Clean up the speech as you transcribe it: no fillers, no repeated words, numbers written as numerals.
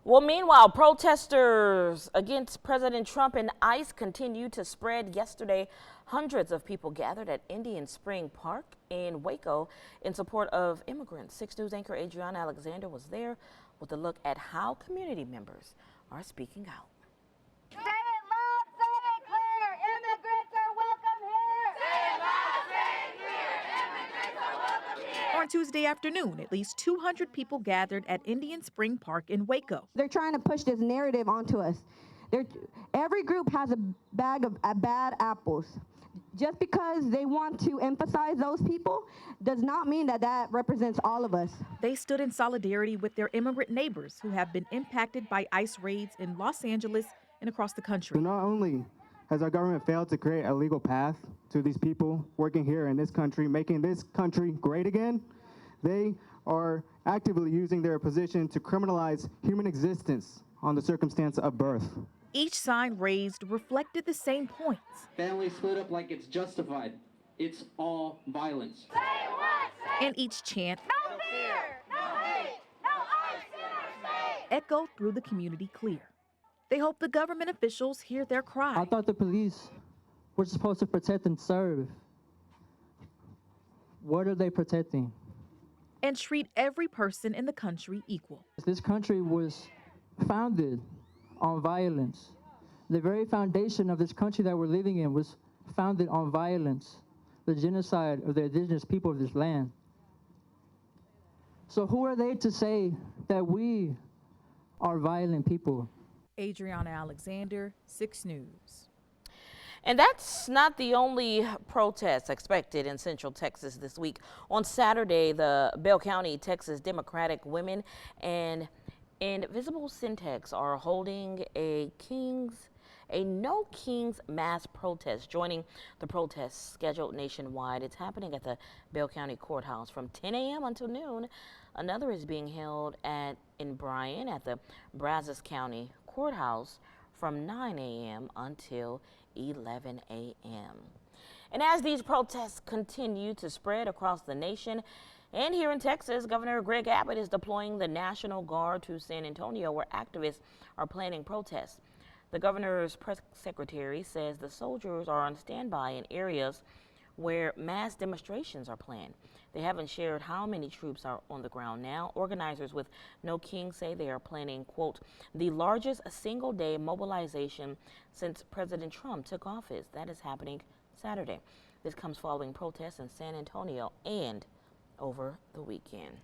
Well, meanwhile, protesters against President Trump and ICE continue to spread. Yesterday, hundreds of people gathered at Indian Spring Park in Waco in support of immigrants. 6 News anchor Adriana Alexander was there with a look at how community members are speaking out. Say it loud, say it clear, immigrants are welcome here. Say it loud, say it clear, immigrants are welcome here. On Tuesday afternoon, at least 200 people gathered at Indian Spring Park in Waco. They're trying to push this narrative onto us. Every group has a bag of bad apples. Just because they want to emphasize those people does not mean that that represents all of us. They stood in solidarity with their immigrant neighbors who have been impacted by ICE raids in Los Angeles and across the country. So not only has our government failed to create a legal path to these people working here in this country, making this country great again, they are actively using their position to criminalize human existence on the circumstance of birth. Each sign raised reflected the same points. Families split up like it's justified. It's all violence. Say what? Say And each chant no fear, no hate, no ICE in our state. echoed through the community clear. They hope the government officials hear their cry. I thought the police were supposed to protect and serve. What are they protecting? And treat every person in the country equal. This country was founded on violence. The very foundation of this country that we're living in was founded on violence, the genocide of the indigenous people of this land. So who are they to say that we are violent people? Adriana Alexander, 6 News. And that's not the only protests expected in Central Texas this week. On Saturday, the Bell County, Texas Democratic Women and Invisible Syntax are holding a No Kings mass protest. Joining the protest scheduled nationwide, it's happening at the Bell County Courthouse from 10 a.m. until noon. Another is being held in Bryan at the Brazos County Courthouse from 9 a.m. until 11 a.m. And as these protests continue to spread across the nation, and here in Texas, Governor Greg Abbott is deploying the National Guard to San Antonio, where activists are planning protests. The governor's press secretary says the soldiers are on standby in areas where mass demonstrations are planned. They haven't shared how many troops are on the ground now. Organizers with No King say they are planning, quote, the largest single-day mobilization since President Trump took office. That is happening Saturday. This comes following protests in San Antonio and over the weekend.